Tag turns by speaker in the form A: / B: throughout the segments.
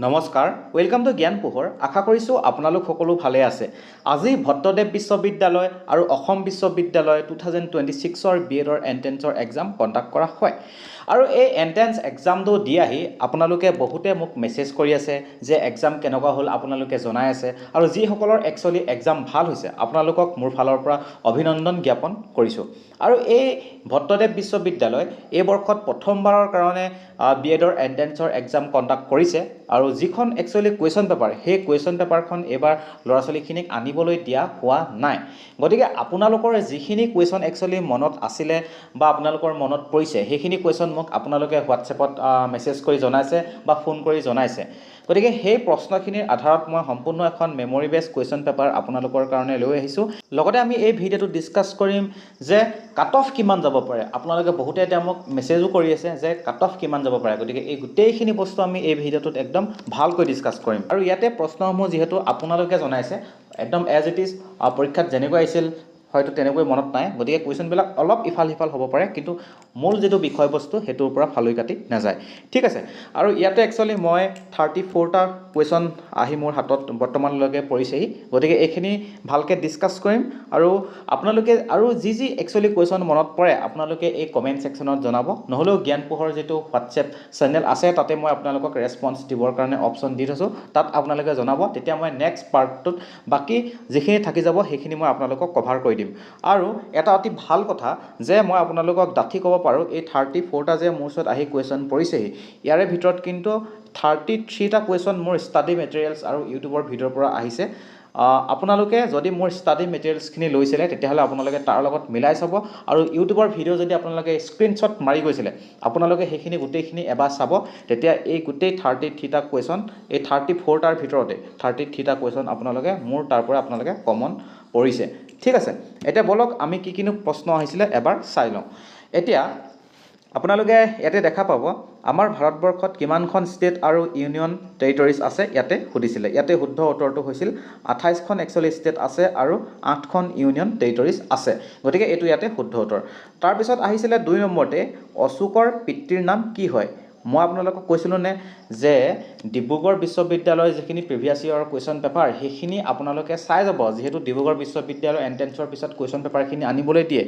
A: নমস্কাৰ welcome to জ্ঞান পোহৰ আশা কৰিছোঁ আপোনালোক সকলো ভালে আছে আজি ভট্টদেৱ বিশ্ববিদ্যালয় আৰু অসম বিশ্ববিদ্যালয় 2026 বিএডৰ এন্ট্ৰেন্সৰ এক্সাম কণ্ডাক্ট কৰা হয় আৰু এই এন্ট্ৰেন্স এক্সামটো দি আহি আপোনালোকে বহুতে মোক মেছেজ কৰি আছে যে এক্সাম কেনেকুৱা হ'ল আপোনালোকে জনাই আছে আৰু যিসকলৰ একচুৱেলি এক্সাম ভাল হৈছে আপোনালোকক মোৰ ফালৰ পৰা অভিনন্দন জ্ঞাপন কৰিছোঁ আৰু এই ভট্টদেৱ বিশ্ববিদ্যালয় এই বৰ্ষত প্ৰথমবাৰৰ কাৰণে বিএডৰ এন্ট্ৰেন্সৰ এক্সাম কণ্ডাক্ট কৰিছে আৰু যিখন একচুৱেলি কুৱেশ্যন পেপাৰ সেই কুৱেশ্যন পেপাৰখন এবাৰ ল'ৰা ছোৱালীখিনিক আনিবলৈ দিয়া হোৱা নাই গতিকে আপোনালোকৰ যিখিনি কুৱেশ্যন একচুৱেলি মনত আছিলে বা আপোনালোকৰ মনত পৰিছে সেইখিনি কুৱেশ্যন মোক আপোনালোকে হোৱাটছএপত মেছেজ কৰি জনাইছে বা ফোন কৰি জনাইছে গতিকে সেই প্ৰশ্নখিনিৰ আধাৰত মই সম্পূৰ্ণ এখন মেমৰি বেছ কুৱেশ্যন পেপাৰ আপোনালোকৰ কাৰণে লৈ আহিছোঁ লগতে আমি এই ভিডিঅ'টো ডিছকাছ কৰিম যে কাট অফ কিমান যাব পাৰে আপোনালোকে বহুতে এতিয়া মোক মেছেজো কৰি আছে যে কাট অফ কিমান যাব পাৰে গতিকে এই গোটেইখিনি বস্তু আমি এই ভিডিঅ'টোত একদম ভালকৈ ডিছকাছ কৰিম আৰু ইয়াতে প্ৰশ্নসমূহ যিহেতু আপোনালোকে জনাইছে একদম এজ ইট ইজ পৰীক্ষাত যেনেকৈ আহিছিল হয়তো তেনেকৈ মনত নাই গতিকে কুৱেশ্যনবিলাক অলপ ইফাল সিফাল হ'ব পাৰে কিন্তু মূল যিটো বিষয়বস্তু সেইটোৰ পৰা ফালৈ কাটি নাযায় ঠিক আছে আৰু ইয়াতে একচুৱেলি মই 34টা কুৱেশ্যন আহি মোৰ হাতত বৰ্তমানলৈকে পৰিছেহি গতিকে এইখিনি ভালকৈ ডিছকাছ কৰিম আৰু আপোনালোকে আৰু যি একচুৱেলি কুৱেশ্যন মনত পৰে আপোনালোকে এই কমেণ্ট ছেকশ্যনত জনাব নহ'লেও জ্ঞান পোহৰ যিটো হোৱাটছএপ চেনেল আছে তাতে মই আপোনালোকক ৰেছপন্স দিবৰ কাৰণে অপশ্যন দি থৈছোঁ তাত আপোনালোকে জনাব তেতিয়া মই নেক্সট পাৰ্টটোত বাকী যিখিনি থাকি যাব সেইখিনি মই আপোনালোকক কভাৰ কৰি দিম আৰু এটা অতি ভাল কথা যে মই আপোনালোকক ডাঠি ক'ব পাৰোঁ এই 34টা যে মোৰ ওচৰত আহি কুৱেশ্যন পৰিছেহি ইয়াৰে ভিতৰত কিন্তু 33টা কুৱেশ্যন মোৰ ষ্টাডি মেটেৰিয়েলছ আৰু ইউটিউবৰ ভিডিঅ'ৰ পৰা আহিছে আপোনালোকে যদি মোৰ ষ্টাডি মেটেৰিয়েলছখিনি লৈছিলে তেতিয়াহ'লে আপোনালোকে তাৰ লগত মিলাই চাব আৰু ইউটিউবৰ ভিডিঅ' যদি আপোনালোকে স্ক্ৰীনশ্বট মাৰি গৈছিলে আপোনালোকে সেইখিনি গোটেইখিনি এবাৰ চাব তেতিয়া এই গোটেই 33টা কুৱেশ্যন এই 34টাৰ ভিতৰতে 33টা কুৱেশ্যন আপোনালোকে মোৰ তাৰ পৰা আপোনালোকে কমন পৰিছে ঠিক আছে এতিয়া বলক আমি কি কিনো প্ৰশ্ন আহিছিলে এবাৰ চাই লওঁ এতিয়া আপোনালোকে ইয়াতে দেখা পাব আমাৰ ভাৰতবৰ্ষত কিমানখন ষ্টেট আৰু ইউনিয়ন টেৰিটৰিজ আছে ইয়াতে সুধিছিলে ইয়াতে শুদ্ধ উত্তৰটো হৈছিল 28খন একচুৱেলি ষ্টেট আছে আৰু 8খন ইউনিয়ন টেৰিটৰিজ আছে গতিকে এইটো ইয়াতে শুদ্ধ উত্তৰ তাৰপিছত আহিছিলে 2 নম্বৰতে অশোকৰ পিতৃৰ নাম কি হয় মই আপোনালোকক কৈছিলোঁ নে যে ডিব্ৰুগড় বিশ্ববিদ্যালয়ৰ যিখিনি প্ৰিভিয়াছ ইয়েৰৰ কুৱেশ্যন পেপাৰ সেইখিনি আপোনালোকে চাই যাব যিহেতু ডিব্ৰুগড় বিশ্ববিদ্যালয়ৰ এণ্ট্ৰেন্সৰ পিছত কুৱেশ্যন পেপাৰখিনি আনিবলৈ দিয়ে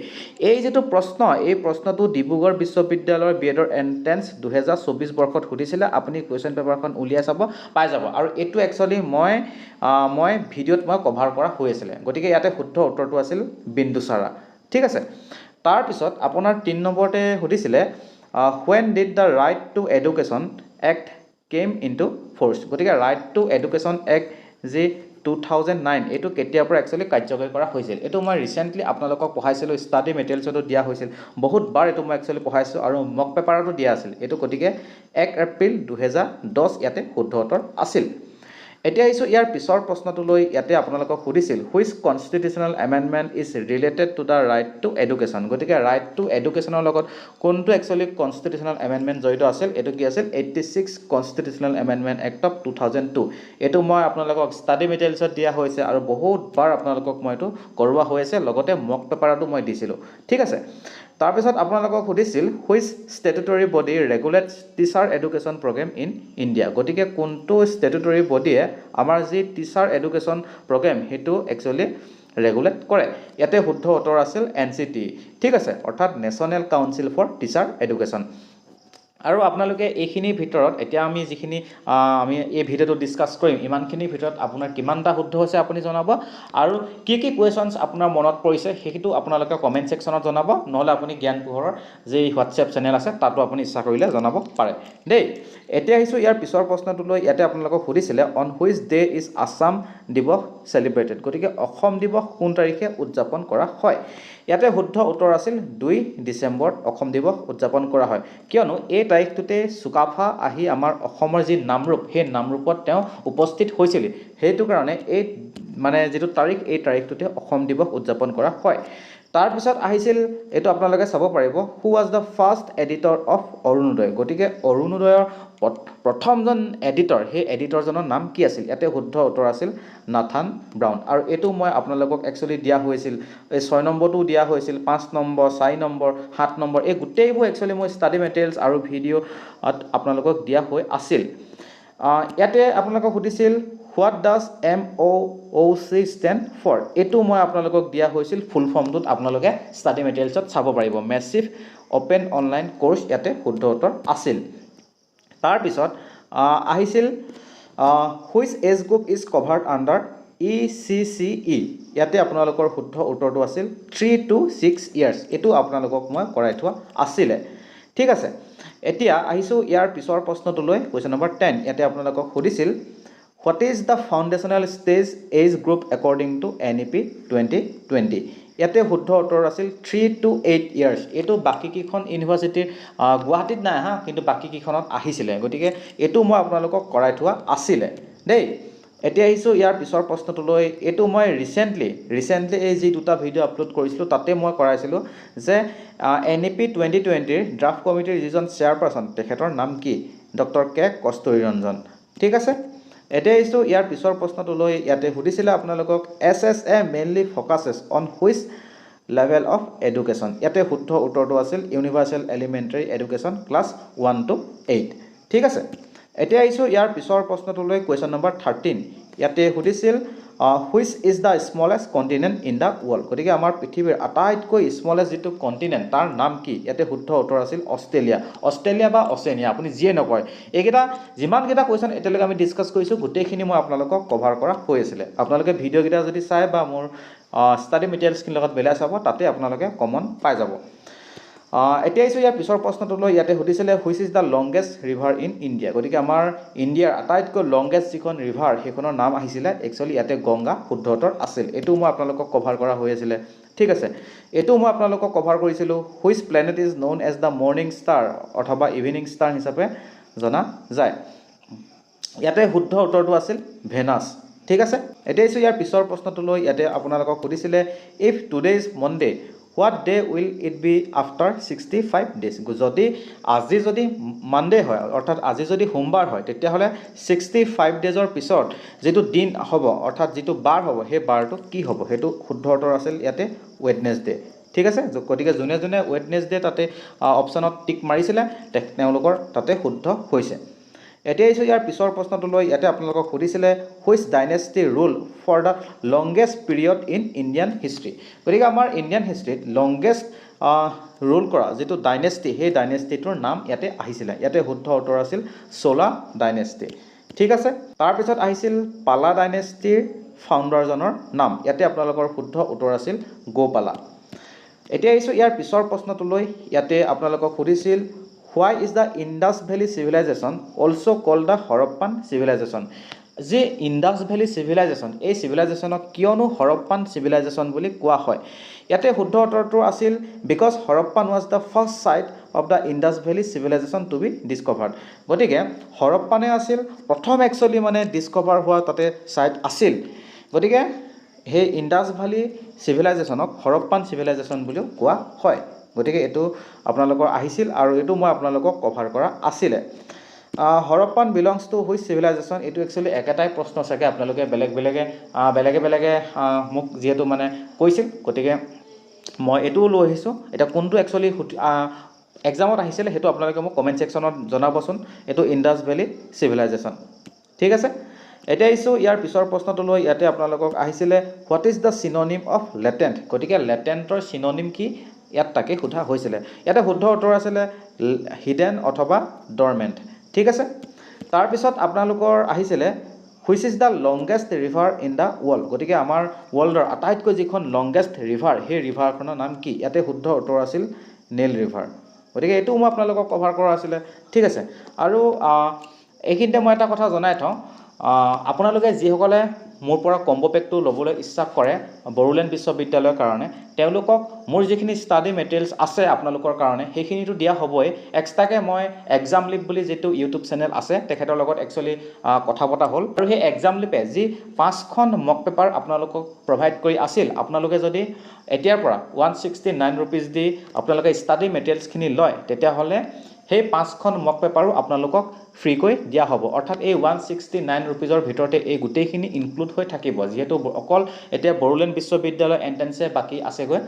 A: এই যিটো প্ৰশ্ন এই প্ৰশ্নটো ডিব্ৰুগড় বিশ্ববিদ্যালয়ৰ বিএডৰ এণ্ট্ৰেন্স 2024 বৰ্ষত সুধিছিলে আপুনি কুৱেশ্যন পেপাৰখন উলিয়াই চাব পাই যাব আৰু এইটো একচুৱেলি মই ভিডিঅ'ত মই কভাৰ কৰা হৈ আছিলে গতিকে ইয়াতে শুদ্ধ উত্তৰটো আছিল বিন্দুচাৰা ঠিক আছে তাৰপিছত আপোনাৰ 3 নম্বৰতে সুধিছিলে when did the right to education act came into force গতিকে right to education act যি 2009 এইটো কেতিয়াৰ পৰা একচুৱেলি কাৰ্যকৰী কৰা হৈছিল এইটো মই ৰিসেন্টলি আপোনালোকক পঢ়াইছিলোঁ ষ্টাডি মেটেৰিয়েলছতো দিয়া হৈছিল বহুতবাৰ এইটো মই একচুৱেলি পঢ়াইছোঁ আৰু মক পেপাৰতো দিয়া আছিল এইটো গতিকে 1 এপ্ৰিল 2010 ইয়াতে শুদ্ধ উত্তৰ আছিল এতিয়া আহিছোঁ ইয়াৰ পিছৰ প্ৰশ্নটোলৈ ইয়াতে আপোনালোকক সুধিছিল which constitutional amendment is related to the right to education গতিকে ৰাইট টু এডুকেশ্যনৰ লগত কোনটো একচুৱেলি কনষ্টিটিউশ্যনেল এমেণ্ডমেণ্ট জড়িত আছিল এইটো কি আছিল 86 কনষ্টিটিউশ্যনেল এমেণ্ডমেণ্ট এক্ট অফ 2002 এইটো মই আপোনালোকক ষ্টাডি মেটেৰিয়েলছত দিয়া হৈছে আৰু বহুতবাৰ আপোনালোকক মই এইটো কৰোৱা হৈ আছে লগতে মক পেপাৰতো মই দিছিলোঁ ঠিক আছে তাৰপিছত আপোনালোকক সুধিছিল which statutory body regulates teacher education programme in India গতিকে কোনটো ষ্টেটুটৰী বডিয়ে আমাৰ যি টিচাৰ এডুকেশ্যন প্ৰগ্ৰেম সেইটো একচুৱেলি ৰেগুলেট কৰে ইয়াতে শুদ্ধ উত্তৰ আছিল NCTE ঠিক আছে অৰ্থাৎ national council for teacher education আৰু আপোনালোকে এইখিনিৰ ভিতৰত এতিয়া আমি যিখিনি আমি এই ভিডিঅ'টো ডিছকাছ কৰিম ইমানখিনিৰ ভিতৰত আপোনাৰ কিমানটা শুদ্ধ হৈছে আপুনি জনাব আৰু কি কুৱেশ্যনছ আপোনাৰ মনত পৰিছে সেইটো আপোনালোকে কমেণ্ট ছেকশ্যনত জনাব নহ'লে আপুনি জ্ঞান পোহৰৰ যি হোৱাটছএপ চেনেল আছে তাতো আপুনি ইচ্ছা কৰিলে জনাব পাৰে দেই এতিয়া আহিছোঁ ইয়াৰ পিছৰ প্ৰশ্নটোলৈ ইয়াতে আপোনালোকক সুধিছিলে on which day is Assam দিৱস চেলিব্ৰেটেড গতিকে অসম দিৱস কোন তাৰিখে উদযাপন কৰা হয় ইয়াতে শুদ্ধ উত্তৰ আছিল 2 ডিচেম্বৰত অসম দিৱস উদযাপন কৰা হয় কিয়নো এই তাৰিখটোতে চুকাফা আহি আমাৰ অসমৰ যি নামৰূপ সেই নামৰূপত তেওঁ উপস্থিত হৈছিল সেইটো কাৰণে এই মানে যিটো তাৰিখ এই তাৰিখটোতে অসম দিৱস উদযাপন কৰা হয় তাৰপিছত আহিছিল এইটো আপোনালোকে চাব পাৰিব who was the first editor of Orunodoi গতিকে অৰুণোদয়ৰ প্ৰথমজন এডিটৰ সেই এডিটৰজনৰ নাম কি আছিল ইয়াতে শুদ্ধ উত্তৰ আছিল নাথান ব্ৰাউন আৰু এইটো মই আপোনালোকক একচুৱেলি দিয়া হৈছিল এই 6 নম্বৰটো দিয়া হৈছিল 5 নম্বৰ 4 নম্বৰ 7 নম্বৰ এই গোটেইবোৰ একচুৱেলি মই ষ্টাডি মেটেৰিয়েলছ আৰু ভিডিঅ'ত আপোনালোকক দিয়া হৈ আছিল ইয়াতে আপোনালোকক সুধিছিল what does MOOC stand for এইটো মই আপোনালোকক দিয়া হৈছিল ফুল ফৰ্মটোত আপোনালোকে ষ্টাডি মেটেৰিয়েলছত চাব পাৰিব মেছিভ অপেন অনলাইন কোৰ্চ ইয়াতে শুদ্ধ উত্তৰ আছিল তাৰপিছত আহিছিল which age group is covered under ECCE ইয়াতে আপোনালোকৰ শুদ্ধ উত্তৰটো আছিল 3 to 6 ইয়াৰ্ছ এইটো আপোনালোকক মই কৰাই থোৱা আছিলে ঠিক আছে এতিয়া আহিছোঁ ইয়াৰ পিছৰ প্ৰশ্নটোলৈ কুৱেশ্যন নম্বৰ 10 ইয়াতে আপোনালোকক সুধিছিল what is the foundational stage age group according to NEP 2020 ইয়াতে শুদ্ধ উত্তৰ আছিল 3 to 8 ইয়াৰ্ছ এইটো বাকীকেইখন ইউনিভাৰ্চিটিৰ গুৱাহাটীত নাই হা কিন্তু বাকীকেইখনত আহিছিলে গতিকে এইটো মই আপোনালোকক কৰাই থোৱা আছিলে দেই এতিয়া আহিছোঁ ইয়াৰ পিছৰ প্ৰশ্নটোলৈ এইটো মই ৰিচেণ্টলি এই যি দুটা ভিডিঅ' আপলোড কৰিছিলোঁ তাতে মই কৰাইছিলোঁ যে NEP 2020ৰ ড্ৰাফ্ট কমিটিৰ যিজন চেয়াৰপাৰ্চন তেখেতৰ নাম কি ডক্টৰ কে কস্তুৰী ৰঞ্জন ঠিক আছে এতিয়া আহিছোঁ ইয়াৰ পিছৰ প্ৰশ্নটোলৈ ইয়াতে সুধিছিলে আপোনালোকক SSA mainly focuses on which level of education ইয়াতে শুদ্ধ উত্তৰটো আছিল universal elementary education class 1 to 8 ঠিক আছে এতিয়া আহিছোঁ ইয়াৰ পিছৰ প্ৰশ্নটোলৈ কুৱেশ্যন নম্বৰ 13 ইয়াতে সুধিছিল which is the smallest continent in the world গতিকে আমাৰ পৃথিৱীৰ আটাইতকৈ স্মলেষ্ট যিটো কণ্টিনেণ্ট তাৰ নাম কি ইয়াতে শুদ্ধ উত্তৰ আছিল অষ্ট্ৰেলিয়া বা অচেনিয়া আপুনি যিয়ে নকয় এইকেইটা যিমানকেইটা কুৱেশ্যন এতিয়ালৈকে আমি ডিছকাছ কৰিছোঁ গোটেইখিনি মই আপোনালোকক কভাৰ কৰা হৈ আছিলে আপোনালোকে ভিডিঅ'কেইটা যদি চাই বা মোৰ ষ্টাডি মেটেৰিয়েলছখিনিৰ লগত মিলাই চাব তাতে আপোনালোকে কমন পাই যাব এতিয়া আহিছোঁ ইয়াৰ পিছৰ প্ৰশ্নটোলৈ ইয়াতে সুধিছিলে which is the longest river in India গতিকে আমাৰ ইণ্ডিয়াৰ আটাইতকৈ লংগেষ্ট যিখন ৰিভাৰ সেইখনৰ নাম আহিছিলে একচুৱেলি ইয়াতে গংগা শুদ্ধ উত্তৰ আছিল এইটো মই আপোনালোকক কভাৰ কৰা হৈ আছিলে ঠিক আছে এইটো মই আপোনালোকক কভাৰ কৰিছিলোঁ which planet is known as the morning star অথবা ইভিনিং ষ্টাৰ হিচাপে জনা যায় ইয়াতে শুদ্ধ উত্তৰটো আছিল ভেনাছ ঠিক আছে এতিয়া আহিছোঁ ইয়াৰ পিছৰ প্ৰশ্নটোলৈ ইয়াতে আপোনালোকক সুধিছিলে if today is Monday what day will it be after 65 days আজি যদি মানডে হয় অৰ্থাৎ আজি যদি সোমবাৰ হয় তেতিয়াহ'লে 65 ডেজৰ পিছত যিটো দিন হ'ব অৰ্থাৎ যিটো বাৰ হ'ব সেই বাৰটো কি হ'ব সেইটো শুদ্ধ উত্তৰ আছিল ইয়াতে ৱেডনেছডে ঠিক আছে গতিকে যোনে ৱেডনেছডে তাতে অপশ্যনত টিক মাৰিছিলে তেওঁলোকৰ তাতে শুদ্ধ হৈছে এতিয়া আহিছোঁ ইয়াৰ পিছৰ প্ৰশ্নটোলৈ ইয়াতে আপোনালোকক সুধিছিলে which dynasty rule for the longest period in Indian history গতিকে আমাৰ ইণ্ডিয়ান হিষ্ট্ৰীত লংগেষ্ট ৰুল কৰা যিটো ডাইনেষ্টি সেই ডাইনেষ্টিটোৰ নাম ইয়াতে আহিছিলে ইয়াতে শুদ্ধ উত্তৰ আছিল চোলা ডাইনেষ্টি ঠিক আছে তাৰপিছত আহিছিল পালা ডাইনেষ্টিৰ ফাউণ্ডাৰজনৰ নাম ইয়াতে আপোনালোকৰ শুদ্ধ উত্তৰ আছিল গোপালা এতিয়া আহিছোঁ ইয়াৰ পিছৰ প্ৰশ্নটোলৈ ইয়াতে আপোনালোকক সুধিছিল Why is the Indus Valley Civilization also called the Harappan Civilization? যে ইণ্ডাছ ভেলী চিভিলাইজেশ্যন এই চিভিলাইজেশ্যনক কিয়নো হৰপ্পান চিভিলাইজেশ্যন বুলি কোৱা হয় ইয়াতে শুদ্ধ উত্তৰটো আছিল because Harappan was the first site of the Indus valley civilisation to be discovered গতিকে হৰপ্পানে আছিল প্ৰথম একচুৱেলি মানে ডিছকভাৰ হোৱা তাতে চাইট আছিল গতিকে সেই ইণ্ডাছ ভেলী চিভিলাইজেশ্যনক হৰপ্পান চিভিলাইজেশ্যন বুলিও কোৱা হয় গতিকে এইটো আপোনালোকৰ আহিছিল আৰু এইটো মই আপোনালোকক কভাৰ কৰা আছিলে Harappan belongs two which civilisation এইটো একচুৱেলি একেটাই প্ৰশ্ন চাগে আপোনালোকে বেলেগে মোক যিহেতু মানে কৈছিল গতিকে মই এইটোও লৈ আহিছোঁ এতিয়া কোনটো একচুৱেলি এক্সামত আহিছিলে সেইটো আপোনালোকে মোক কমেণ্ট ছেকশ্যনত জনাবচোন এইটো ইণ্ডাছ ভেলী চিভিলাইজেশ্যন ঠিক আছে এতিয়া আহিছোঁ ইয়াৰ পিছৰ প্ৰশ্নটোলৈ ইয়াতে আপোনালোকক আহিছিলে what is the synonym of latent গতিকে লেটেণ্টৰ চিননিম কি ইয়াত তাকে সোধা হৈছিলে ইয়াতে শুদ্ধ উত্তৰ আছিলে হিডেন অথবা ডৰমেণ্ট ঠিক আছে তাৰপিছত আপোনালোকৰ আহিছিলে which is the longest river in the world গতিকে আমাৰ ৱৰ্ল্ডৰ আটাইতকৈ যিখন লংগেষ্ট ৰিভাৰ সেই ৰিভাৰখনৰ নাম কি ইয়াতে শুদ্ধ উত্তৰ আছিল নীল ৰিভাৰ গতিকে এইটো মই আপোনালোকক কভাৰ কৰা আছিলে ঠিক আছে আৰু এইখিনিতে মই এটা কথা জনাই থওঁ আপোনালোকে যিসকলে মোৰ পৰা কম্বো পেকটো ল'বলৈ ইচ্ছা কৰে বড়োলেণ্ড বিশ্ববিদ্যালয়ৰ কাৰণে তেওঁলোকক মোৰ যিখিনি ষ্টাডি মেটেৰিয়েলছ আছে আপোনালোকৰ কাৰণে সেইখিনিতো দিয়া হ'বই এক্সট্ৰাকৈ মই এক্সাম লিপ বুলি যিটো ইউটিউব চেনেল আছে তেখেতৰ লগত একচুৱেলি কথা পতা হ'ল আৰু সেই এক্সাম লিপে যি 5খন মক পেপাৰ আপোনালোকক প্ৰভাইড কৰি আছিল আপোনালোকে যদি এতিয়াৰ পৰা 169 ৰুপিজ দি আপোনালোকে ষ্টাডি মেটেৰিয়েলছখিনি লয় তেতিয়াহ'লে সেই 5খন মক পেপাৰো আপোনালোকক ফ্ৰীকৈ দিয়া হ'ব অৰ্থাৎ এই 169 ৰুপিজৰ ভিতৰতে এই গোটেইখিনি ইনক্লুড হৈ থাকিব যিহেতু অকল এতিয়া বড়োলেণ্ড বিশ্ববিদ্যালয় এণ্ট্ৰেন্সে বাকী আছেগৈ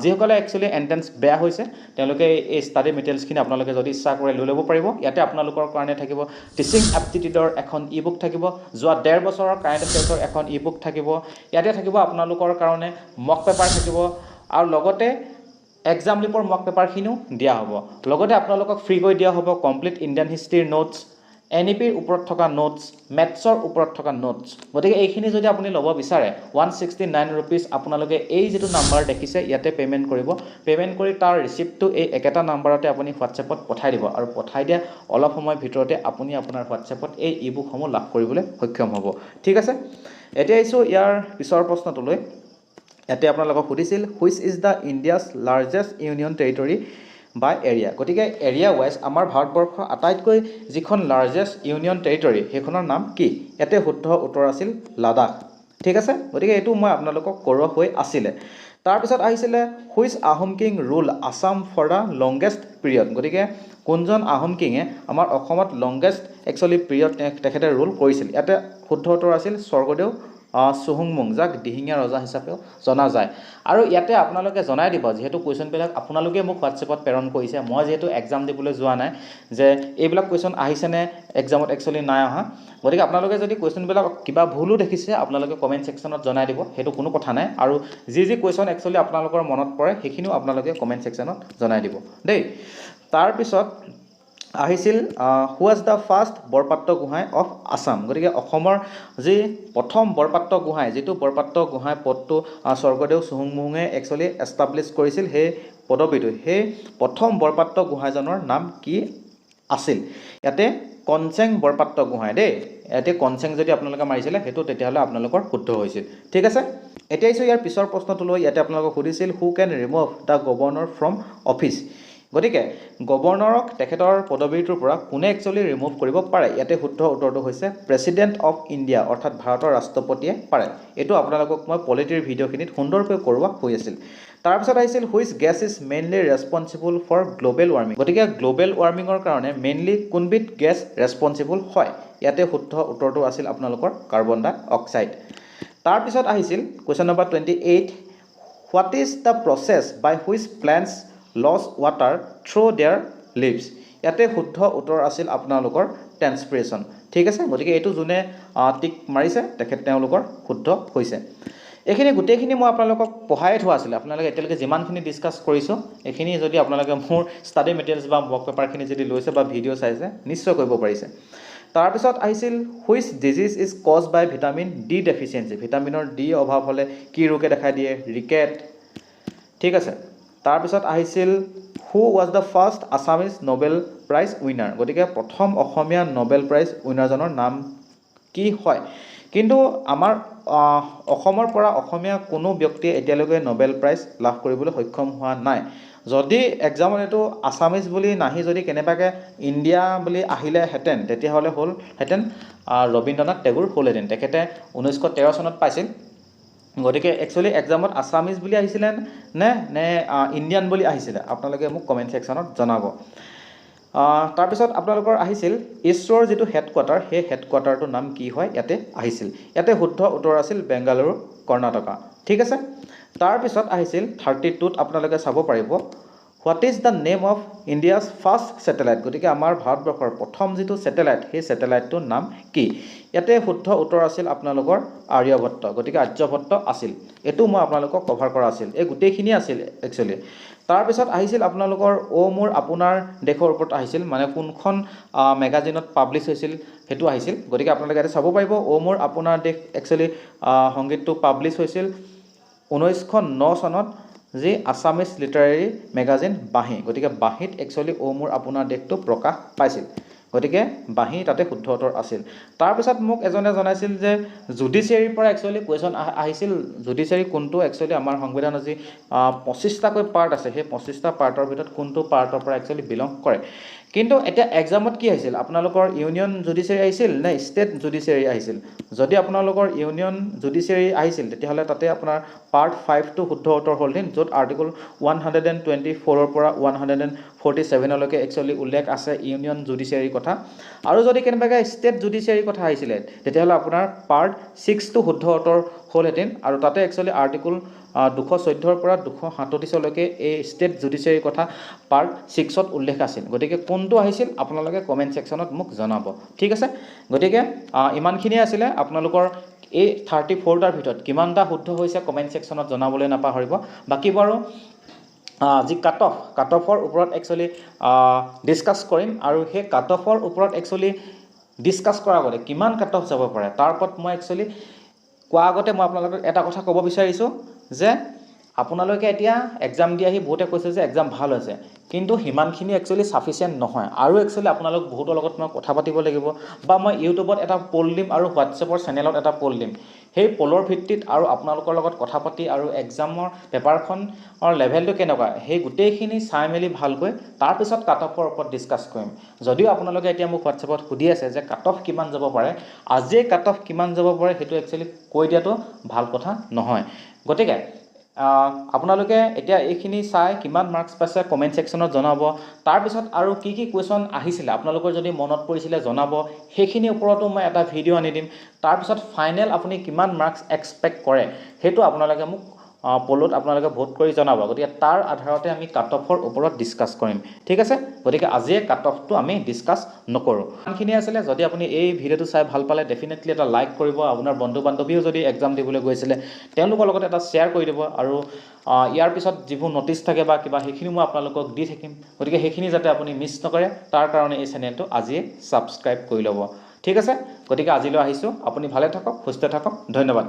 A: যিসকলে একচুৱেলি এণ্ট্ৰেন্স বেয়া হৈছে তেওঁলোকে এই ষ্টাডি মেটেৰিয়েলছখিনি আপোনালোকে যদি ইচ্ছা কৰে লৈ ল'ব পাৰিব ইয়াতে আপোনালোকৰ কাৰণে থাকিব টিচিং এপ্টিটিউডৰ এখন ই বুক থাকিব যোৱা 1.5 বছৰৰ কাৰেণ্ট এফেয়াৰ্ছৰ এখন ই বুক থাকিব ইয়াতে থাকিব আপোনালোকৰ কাৰণে মক পেপাৰ থাকিব আৰু লগতে এক্সাম লিপৰ মক পেপাৰখিনিও দিয়া হ'ব লগতে আপোনালোকক ফ্ৰীকৈ দিয়া হ'ব কমপ্লিট ইণ্ডিয়ান হিষ্ট্ৰীৰ নোটছ NEPৰ ওপৰত থকা নোটছ মেথছৰ ওপৰত থকা নোটছ গতিকে এইখিনি যদি আপুনি ল'ব বিচাৰে 169 ৰুপিজ আপোনালোকে এই যেটো নাম্বাৰ দেখিছে ইয়াতে পেমেন্ট কৰিব পেমেন্ট কৰি তাৰ ৰিসিপ্টটো এই একেটা নাম্বাৰতে আপুনি হোৱাটছএপত পঠাই দিব আৰু পঠাই দিয়া অলপ সময় ভিতৰতে আপুনি আপোনাৰ হোৱাটছএপত এই ই-বুক সমূহ লাভ কৰিবলৈ সক্ষম হ'ব ঠিক আছে এতিয়া আইছো ইয়াৰ পিছৰ প্ৰশ্নটোলৈ ইয়াতে আপোনালোকক সুধিছিল which is the India's largest union territory by area গতিকে এৰিয়া ওয়াইজ আমাৰ ভাৰতবৰ্ষৰ আটাইতকৈ যিখন লাৰ্জেষ্ট ইউনিয়ন টেৰিটৰি সেইখনৰ নাম কি ইয়াতে শুদ্ধ উত্তৰ আছিল লাডাখ ঠিক আছে গতিকে এটো মই আপোনালোকক কৰোৱা হৈ আছিল তাৰ পিছত আহিছিল which Ahom king rule Assam for the longest period গতিকে কোনজন আহোম কিঙে আমাৰ অসমত লংগেষ্ট একচুয়ালি পিৰিয়ড তেখেতে ৰুল কৰিছিল ইয়াতে শুদ্ধ উত্তৰ আছিল স্বৰ্গদেউ সুহুংমুং যাক দিহিঙীয়া ৰজা হিচাপেও জনা যায় আৰু ইয়াতে আপোনালোকে জনাই দিব যেহেতু কোৱেশ্চন বিলাক আপোনালোকে মোক হোৱাটছএপত প্ৰেৰণ কৰিছে মই যেহেতু এক্সাম দিবলৈ যোৱা নাই যে এইবিলাক কোৱেশ্চন আহিছে নে এক্সামত একচুয়ালি নাই অহা গতিকে আপোনালোকে যদি কোৱেশ্চন বিলাক কিবা ভুলো দেখিছে আপোনালোকে কমেন্ট সেকশনত জনাই দিব হেতু কোনো কথা নাই আৰু যি কোৱেশ্চন একচুয়ালি আপোনালোকৰ মনত পৰে সেইখিনিও আপোনালোকে কমেন্ট সেকশনত জনাই দিব দেই তাৰ পিছত আহিছিল who was the first Borpatra Gohain of Assam গতিকে অসমৰ যি প্ৰথম বৰপাত্ৰ গোহাঁই যেটো বৰপাত্ৰ গোহাঁই পদটো স্বৰ্গদেউ সুহুংমুঙে একচুয়ালি এস্টাব্লিশ কৰিছিল হে পদবীটো হে প্ৰথম বৰপাত্ৰ গোহাঁইজনৰ নাম কি আছিল ইয়াতে কনচেং বৰপাত্ৰ গোহাঁই দেই ইয়াতে কনচেং যদি আপোনালোকে মাৰিছিলে হেতু তেতিয়াহলে আপোনালোকৰ শুদ্ধ হৈছিল ঠিক আছে এতিয়া ইছো ইয়াৰ পিছৰ প্ৰশ্নটোলৈ ইয়াতে আপোনালোকক সুধিছিল who can remove the governor from office গতিকে গভৰ্ণৰক তেখেতৰ পদবীটোৰ পৰা কোনে একচুয়ালি ৰিমুভ কৰিব পাৰে ইয়াতে শুদ্ধ উত্তৰটো হৈছে প্ৰেসিডেন্ট অফ ইণ্ডিয়া অৰ্থাৎ ভাৰতৰ ৰাষ্ট্ৰপতিয়ে পাৰে এটো আপোনালোকক মই পলিটিৰ ভিডিঅ'খিনিত সুন্দৰকৈ কৰোৱা হৈ আছিল তাৰ পিছত আহিছিল which gas is mainly responsible for global warming গতিকে গ্লোবেল ওয়াৰ্মিঙৰ কাৰণে মেইনলি কোনবিধ গেছ ৰেসপন্সিবল হয় ইয়াতে শুদ্ধ উত্তৰটো আছিল আপোনালোকৰ কাৰ্বন ডাই অক্সাইড তাৰ পিছত আহিছিল question number 28 what is the process by which plants lose water through their leaves ইয়াতে শুদ্ধ উত্তৰ আছিল আপোনালোকৰ ট্ৰান্সপিৰেচন ঠিক আছে গতিকে এটো জুনে টিক মাৰিছে তেখেত তেওঁলোকৰ শুদ্ধ হৈছে এখিনি গোটেইখিনি মই আপোনালোকক পঢ়াই থোৱা আছিল আপোনালোকে এতিয়ালৈকে যিমানখিনি ডিসকাস কৰিছো এখিনি যদি আপোনালোকে মোৰ ষ্টাডি মেটেৰিয়েলছ বা মক পেপাৰখিনি যদি লৈছে বা ভিডিঅ' চাইছে নিশ্চয় কৰিব পাৰিছে তাৰ পিছত আহিছিল which disease is caused by vitamin D deficiency ভিটামিনৰ ডি অভাৱ হলে কি ৰোগে দেখা দিয়ে ৰিকেট ঠিক আছে তাৰ পিছত আহিছিল who was the first Assamese Nobel prize winner গতিকে প্ৰথম অসমীয়া নোবেল প্ৰাইজ উইনাৰজনৰ নাম কি হয় কিন্তু আমাৰ অসমৰ পৰা অসমীয়া কোনো ব্যক্তিয়ে এতিয়ালৈকে নোবেল প্ৰাইজ লাভ কৰিবলৈ সক্ষম হোৱা নাই যদি এক্সামত এটো আসামিজ বুলি নাহি যদি কেনেবাকে ইণ্ডিয়া বুলি আহিলে হেতেন তেতিয়া হলে হল হেতেন ৰবীন্দ্ৰনাথ টেগোৰ হলহেতেন তেখেতে 1913 চনত পাইছিল গতিকে একচুয়ালি এক্সামত আসামিজ বুলি আহিছিল নে ইণ্ডিয়ান বুলি আহিছিল আপোনালোকে মোক কমেন্ট সেকশনত জনাব তাৰ পিছত আপোনালোকৰ আহিছিল ইছৰৰ যেটো হেডকোৱাৰ্টাৰ হে হেডকোৱাৰ্টাৰটো নাম কি হয় ইয়াতে আহিছিল ইয়াতে শুদ্ধ উত্তৰ আছিল বেংগালুৰু কৰ্ণাটকা ঠিক আছে তাৰ পিছত আহিছিল 32ত আপোনালোকে চাব পাৰিব what is the name of India's first satellite গতিকে আমাৰ ভাৰতবৰ্ষৰ প্ৰথম যেটো স্যাটেলাইট হে স্যাটেলাইটটোৰ নাম কি ইয়াতে শুদ্ধ উত্তৰ আছিল আপোনালোকৰ আৰ্যভট্ট গতিকে আৰ্যভট্ট আছিল এটো মই আপোনালোকক কভাৰ কৰা আছিল এই গোটেইখিনি আছিল একচুয়ালি তাৰ পিছত আহিছিল আপোনালোকৰ ও মোৰ আপোনাৰ দেশৰ ওপৰত আহিছিল মানে কোনখন মেগাজিনত পাবলিশ হৈছিল হেতু আহিছিল গতিকে আপোনালোকে এটা চাব পাৰিব ও মোৰ আপোনাৰ দেশ একচুয়ালি সংগীতটো পাবলিশ হৈছিল 1909 চনত যে আসামিজ লিটাৰেৰী মেগাজিন বাহি গতিকে বাহিত একচুয়ালি ও মোৰ আপোনাৰ দেশটো প্ৰকাশ পাইছিল গতিকে বাহি তাতে শুদ্ধ উত্তৰ আছিল তাৰ পিছত মোক এজনে জনাইছিল যে জুডিচিয়াৰীৰ পৰা একচুয়ালি কোৱেশ্চন আহিছিল জুডিচিয়াৰী কোনটো একচুয়ালি আমাৰ সংবিধানৰ যি 25টা কৈ পাৰ্ট আছে সেই 25টা পাৰ্টৰ ভিতৰত কোনটো পাৰ্টৰ পৰা একচুয়ালি বিলং কৰে কিন্তু এতিয়া এক্সামত কি আহিছিল আপোনালোকৰ ইউনিয়ন জুডিচিয়াৰী আহিছিল নে ষ্টেট জুডিচিয়াৰী আহিছিল যদি আপোনালোকৰ ইউনিয়ন জুডিচিয়াৰী আহিছিল তেতিয়াহ'লে তাতে আপোনাৰ পাৰ্ট 5টো শুদ্ধ উত্তৰ হ'লহেঁতেন য'ত আৰ্টিকল 124ৰ পৰা 147লৈকে একচুৱেলি উল্লেখ আছে ইউনিয়ন জুডিচিয়াৰীৰ কথা আৰু যদি কেনেবাকৈ ষ্টেট জুডিচিয়াৰীৰ কথা আহিছিলে তেতিয়াহ'লে আপোনাৰ পাৰ্ট 6টো শুদ্ধ উত্তৰ হ'লহেঁতেন আৰু তাতে একচুৱেলি আৰ্টিকল 214ৰ পৰা 237লৈকে এই ষ্টেট জুডিচিয়াৰীৰ কথা পাৰ্ট 6ত উল্লেখ আছিল গতিকে কোনটো আহিছিল আপোনালোকে কমেণ্ট ছেকশ্যনত মোক জনাব ঠিক আছে গতিকে ইমানখিনিয়ে আছিলে আপোনালোকৰ এই 34টাৰ ভিতৰত কিমানটা শুদ্ধ হৈছে কমেণ্ট ছেকশ্যনত জনাবলৈ নাপাহৰিব বাকী বাৰু যি কাট অফৰ ওপৰত একচুৱেলি ডিছকাছ কৰিম আৰু সেই কাট অফৰ ওপৰত একচুৱেলি ডিছকাছ কৰাৰ আগতে কিমান কাট অফ যাব পাৰে তাৰ ওপৰত মই একচুৱেলি কোৱা আগতে মই আপোনালোকক এটা কথা ক'ব বিচাৰিছোঁ যে আপোনালোকে এতিয়া এক্সাম দি আহি বহুতে কৈছে যে এক্সাম ভাল হৈছে কিন্তু সিমানখিনি একচুৱেলি সাফিচিয়েণ্ট নহয় আৰু একচুৱেলি আপোনালোক বহুতৰ লগত মই কথা পাতিব লাগিব বা মই ইউটিউবত এটা পোল দিম আৰু হোৱাটছএপৰ চেনেলত এটা পোল দিম সেই পোলৰ ভিত্তিত আৰু আপোনালোকৰ লগত কথা পাতি আৰু এক্সামৰ পেপাৰখনৰ লেভেলটো কেনেকুৱা সেই গোটেইখিনি চাই মেলি ভালকৈ তাৰপিছত কাট অফৰ ওপৰত ডিছকাছ কৰিম যদিও আপোনালোকে এতিয়া মোক হোৱাটছএপত সুধি আছে যে কাট অফ কিমান যাব পাৰে আজিয়ে কাট অফ কিমান যাব পাৰে সেইটো একচুৱেলি কৈ দিয়াটো ভাল কথা নহয় গতিকে আপোনালোকে এতিয়া এইখিনি চাই কিমান মাৰ্কছ পাইছে কমেণ্ট ছেকশ্যনত জনাব তাৰপিছত আৰু কি কুৱেশ্যন আহিছিলে আপোনালোকৰ যদি মনত পৰিছিলে জনাব সেইখিনিৰ ওপৰতো মই এটা ভিডিঅ' আনি দিম তাৰপিছত ফাইনেল আপুনি কিমান মাৰ্কছ এক্সপেক্ট কৰে সেইটো আপোনালোকে মোক পোলত আপোনালোকে ভোট কৰি জনাব গতিকে তাৰ আধাৰতে আমি কাট অফৰ ওপৰত ডিছকাছ কৰিম ঠিক আছে গতিকে আজিয়ে কাট অফটো আমি ডিছকাছ নকৰোঁ ইমানখিনি আছিলে যদি আপুনি এই ভিডিঅ'টো চাই ভাল পালে ডেফিনেটলি এটা লাইক কৰিব আপোনাৰ বন্ধু বান্ধৱীও যদি এক্সাম দিবলৈ গৈছিলে তেওঁলোকৰ লগত এটা শ্বেয়াৰ কৰি দিব আৰু ইয়াৰ পিছত যিবোৰ নটিচ থাকে বা কিবা সেইখিনি মই আপোনালোকক দি থাকিম গতিকে সেইখিনি যাতে আপুনি মিছ নকৰে তাৰ কাৰণে এই চেনেলটো আজিয়ে ছাবস্ক্ৰাইব কৰি ল'ব ঠিক আছে গতিকে আজিলৈ আহিছোঁ আপুনি ভালে থাকক সুস্থ থাকক ধন্যবাদ